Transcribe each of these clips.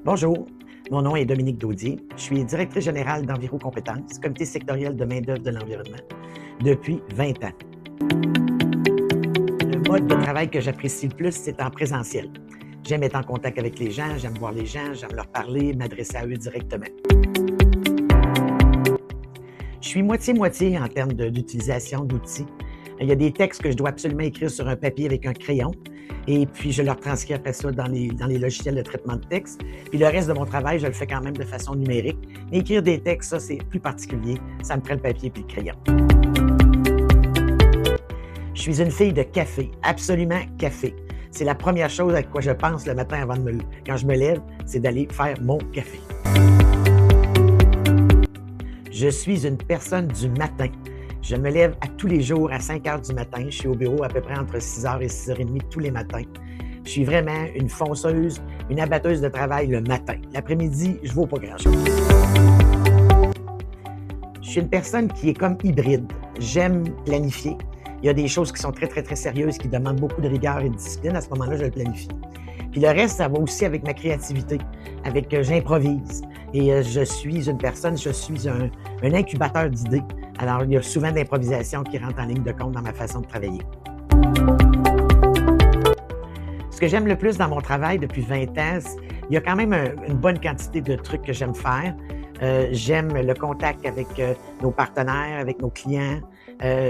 Bonjour, mon nom est Dominique Daudier. Je suis directrice générale d'Enviro Compétences, comité sectoriel de main-d'œuvre de l'environnement, depuis 20 ans. Le mode de travail que j'apprécie le plus, c'est en présentiel. J'aime être en contact avec les gens, j'aime voir les gens, j'aime leur parler, m'adresser à eux directement. Je suis moitié-moitié en termes d'utilisation d'outils. Il y a des textes que je dois absolument écrire sur un papier avec un crayon et puis je leur transcris après ça dans les logiciels de traitement de texte. Puis le reste de mon travail, je le fais quand même de façon numérique. Mais écrire des textes, ça, c'est plus particulier. Ça me prend le papier puis le crayon. Je suis une fille de café, absolument café. C'est la première chose à quoi je pense le matin quand je me lève, c'est d'aller faire mon café. Je suis une personne du matin. Je me lève à tous les jours à 5 heures du matin. Je suis au bureau à peu près entre 6 h et 6 h 30 tous les matins. Je suis vraiment une fonceuse, une abatteuse de travail le matin. L'après-midi, je ne vaux pas grand-chose. Je suis une personne qui est comme hybride. J'aime planifier. Il y a des choses qui sont très, très, très sérieuses, qui demandent beaucoup de rigueur et de discipline. À ce moment-là, je le planifie. Puis le reste, ça va aussi avec ma créativité, j'improvise. Et je suis une personne, je suis un incubateur d'idées. Alors, il y a souvent d'improvisation qui rentre en ligne de compte dans ma façon de travailler. Ce que j'aime le plus dans mon travail depuis 20 ans, il y a quand même une bonne quantité de trucs que j'aime faire. J'aime le contact avec nos partenaires, avec nos clients.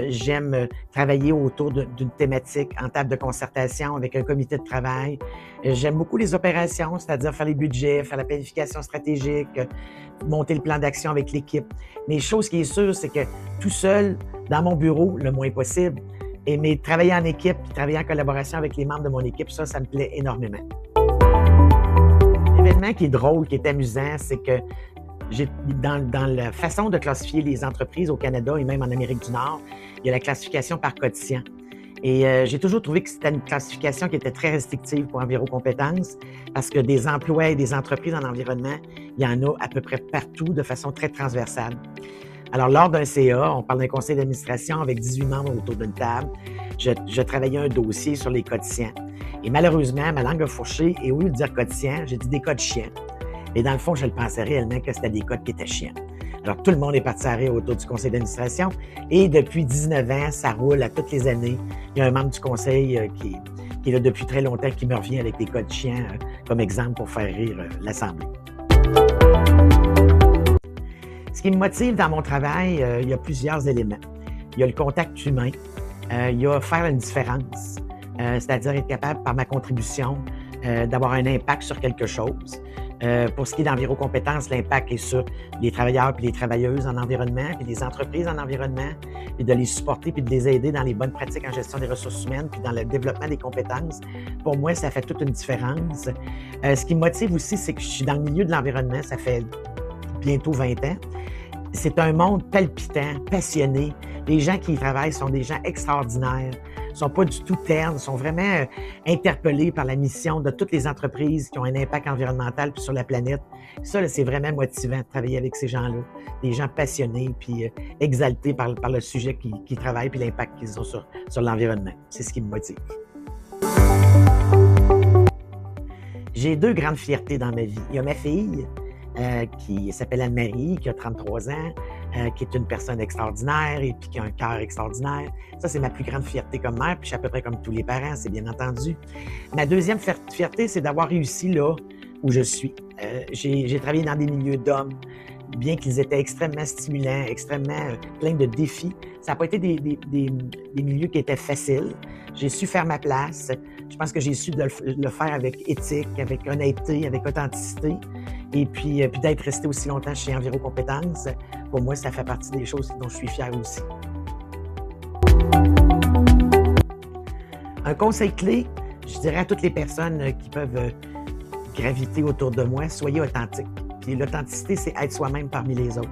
J'aime travailler autour d'une thématique en table de concertation avec un comité de travail. J'aime beaucoup les opérations, c'est-à-dire faire les budgets, faire la planification stratégique, monter le plan d'action avec l'équipe. Mais chose qui est sûre, c'est que tout seul, dans mon bureau, le moins possible, mais travailler en équipe, travailler en collaboration avec les membres de mon équipe, ça me plaît énormément. L'événement qui est drôle, qui est amusant, c'est que dans la façon de classifier les entreprises au Canada et même en Amérique du Nord, il y a la classification par quotient. Et j'ai toujours trouvé que c'était une classification qui était très restrictive pour Enviro Compétences parce que des emplois et des entreprises en environnement, il y en a à peu près partout de façon très transversale. Alors, lors d'un CA, on parle d'un conseil d'administration avec 18 membres autour d'une table. Je travaillais un dossier sur les quotients. Et malheureusement, ma langue a fourché et au lieu de dire quotient, j'ai dit des codes chiants. Et dans le fond, je le pensais réellement que c'était des codes qui étaient chiants. Alors, tout le monde est parti à rire autour du conseil d'administration. Et depuis 19 ans, ça roule à toutes les années. Il y a un membre du conseil qui est là depuis très longtemps qui me revient avec des codes chiants comme exemple pour faire rire l'Assemblée. Ce qui me motive dans mon travail, il y a plusieurs éléments. Il y a le contact humain. Il y a faire une différence, c'est-à-dire être capable, par ma contribution, d'avoir un impact sur quelque chose. Pour ce qui est d'Enviro Compétences, l'impact est sur les travailleurs et les travailleuses en environnement, puis les entreprises en environnement, puis de les supporter puis de les aider dans les bonnes pratiques en gestion des ressources humaines puis dans le développement des compétences. Pour moi, ça fait toute une différence. Ce qui me motive aussi, c'est que je suis dans le milieu de l'environnement, ça fait bientôt 20 ans. C'est un monde palpitant, passionné. Les gens qui y travaillent sont des gens extraordinaires, ne sont pas du tout ternes, sont vraiment interpellés par la mission de toutes les entreprises qui ont un impact environnemental puis sur la planète. Ça, là, c'est vraiment motivant de travailler avec ces gens-là. Des gens passionnés puis exaltés par le sujet qu'ils travaillent puis l'impact qu'ils ont sur l'environnement. C'est ce qui me motive. J'ai deux grandes fiertés dans ma vie. Il y a ma fille, qui s'appelle Anne-Marie, qui a 33 ans, qui est une personne extraordinaire et puis qui a un cœur extraordinaire. Ça, c'est ma plus grande fierté comme mère, puis je suis à peu près comme tous les parents, c'est bien entendu. Ma deuxième fierté, c'est d'avoir réussi là où je suis. J'ai travaillé dans des milieux d'hommes, bien qu'ils étaient extrêmement stimulants, extrêmement pleins de défis. Ça n'a pas été des milieux qui étaient faciles. J'ai su faire ma place. Je pense que j'ai su le faire avec éthique, avec honnêteté, avec authenticité. Et puis d'être resté aussi longtemps chez Enviro Compétences, pour moi, ça fait partie des choses dont je suis fier aussi. Un conseil clé, je dirais à toutes les personnes qui peuvent graviter autour de moi, soyez authentiques. Puis l'authenticité, c'est être soi-même parmi les autres.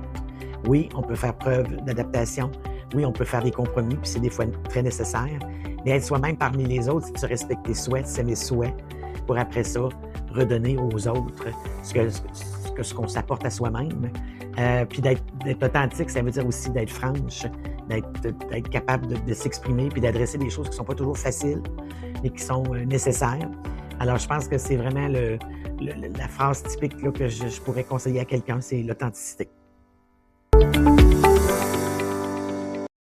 Oui, on peut faire preuve d'adaptation. Oui, on peut faire des compromis, puis c'est des fois très nécessaire. Mais être soi-même parmi les autres, c'est de se respecter soi, de s'aimer soi, pour après ça, redonner aux autres ce qu'on s'apporte à soi-même. Puis d'être authentique, ça veut dire aussi d'être franche, d'être capable de s'exprimer puis d'adresser des choses qui ne sont pas toujours faciles, mais qui sont nécessaires. Alors, je pense que c'est vraiment la phrase typique là, que je pourrais conseiller à quelqu'un, c'est l'authenticité.